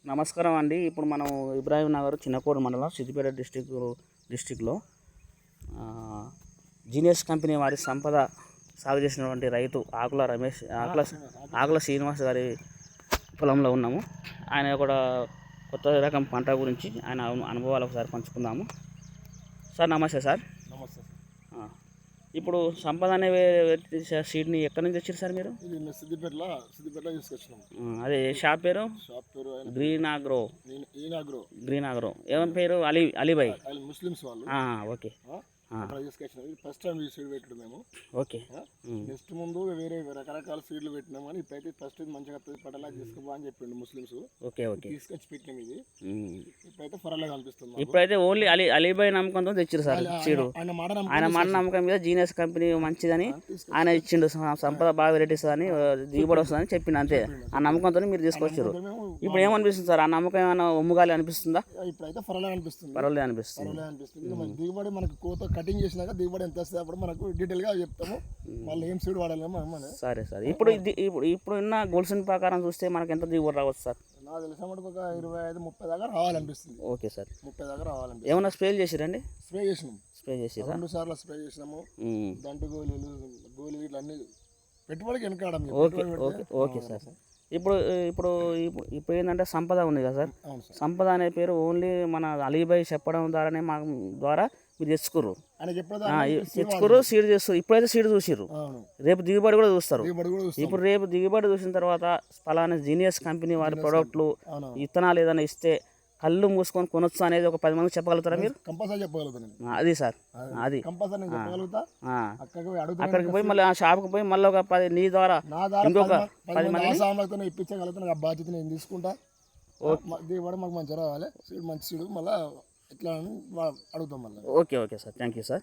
నమస్కారం అండి. ఇప్పుడు మనం ఇబ్రాహీం నగర్ చిన్నకోడు మండలం సిద్దిపేట డిస్టిక్లో జీనియస్ కంపెనీ వారి సంపద సాగు చేసినటువంటి రైతు ఆకుల శ్రీనివాస్ గారి పొలంలో ఉన్నాము. ఆయన కూడా కొత్త రకం పంట గురించి ఆయన అనుభవాలు ఒకసారి పంచుకుందాము. సార్ నమస్తే సార్. నమస్తే. ఇప్పుడు సంపద అనే సీడ్ని ఎక్కడి నుంచి వచ్చారు సార్ మీరు? ఇది సిద్దిపేటలో తీసుకొచ్చినాం. అదే షాప్ పేరు గ్రీన్ ఆగ్రో ఏమని పేరు? అలీబాయ్ ముస్లిమ్స్ వాళ్ళు. ఓకే తీసుకొచ్చినాం. ఇది ఫస్ట్ టైం ఈ సీడ్ పెట్టడం మేము. ఓకే. నెక్స్ట్ ముందు వేరే రకరకాల సీడ్లు పెట్టినాం కానీ ఇప్పుడైతే ఫస్ట్ ఇది మంచిగా పడలా తీసుకోబా అని చెప్పిండు ముస్లిమ్స్. ఓకే ఓకే తీసుకొచ్చి పెట్టినాం. ఇది ఇప్పుడైతే పర్వాలేదు అనిపిస్తుంది. ఇప్పుడైతే ఓన్లీ అలీబాయ్ నమ్మకంతో తెచ్చారు సార్ సీడు. ఆయన మాట నమ్మకం మీద జీనియస్ కంపెనీ మంచిదని ఆయన ఇచ్చిండు. సంపద బాగా వెరైటీస్ అని దిగుబడి వస్తుందని చెప్పిండు. అంతే ఆ నమ్మకంతో మీరు తీసుకొచ్చారు. ఇప్పుడు ఏమనిపిస్తుంది సార్? ఆ నమ్మకం ఏమైనా ఒమ్ముగాలి అనిపిస్తుందా? ఇప్పుడైతే పర్వాలేదు అనిపిస్తుంది. దిగుబడి మనకు కోత కటింగ్ చేసినాక దిగుబడి ఎంత వస్తుంది అప్పుడు మనకు డీటెయిల్గా చెప్తాము. మళ్ళీ ఏం సీడ్ వాడాలి. సరే సార్. ఇప్పుడు ఉన్న గోల్స్ ప్రకారం చూస్తే మనకి ఎంత దిగుబడి రావచ్చు సార్? నాకు తెలిసిన మటుకు ఒక 25-30 దాకా రావాలనిపిస్తుంది. Okay sir. 30 దాకా రావాలనిపిస్తుంది. ఏమన్నా స్ప్రే చేసిరండి? స్ప్రే చేసినాము. 2 సార్లు స్ప్రే చేసినాము. దంటు గోళీలు ఇట్లా అన్ని పెట్టుబడికి వెనకాడం. Okay sir. ఇప్పుడు ఏంటంటే సంపద ఉంది కదా సార్. సంపద అనే పేరు ఓన్లీ మన అలీబాయ్ చెప్పడం ద్వారానే ద్వారా మీరు తెచ్చుకోరు సీడ్ చేస్తారు. ఇప్పుడైతే సీడ్ చూసిర్రు, రేపు దిగుబడి కూడా చూస్తారు. ఇప్పుడు రేపు దిగుబడి చూసిన తర్వాత ఫలానా జీనియస్ కంపెనీ వారి ప్రోడక్ట్లు విత్తనాలు ఏదైనా ఇస్తే కళ్ళు మూసుకొని కొనొచ్చు అనేది ఒక 10 మందికి చెప్పగలుగుతారా మీరు? కంపల్సరీ చెప్పగలుగుతాను. అది సార్, అది అక్కడికి పోయి మళ్ళీ ఆ షాప్కి పోయి మళ్ళీ ఒక 10 నీ ద్వారా ఇంకొక 10 మంది ఇప్పించగలుగుతాను. ఆ బాధ్యత నేను తీసుకుంటా. దిగుబడి మాకు మంచిగా రావాలి, సీడ్ మంచి సీడ్ మళ్ళీ ఎట్లా అని అడుగుతాం మళ్ళీ. Okay sir. Thank you sir.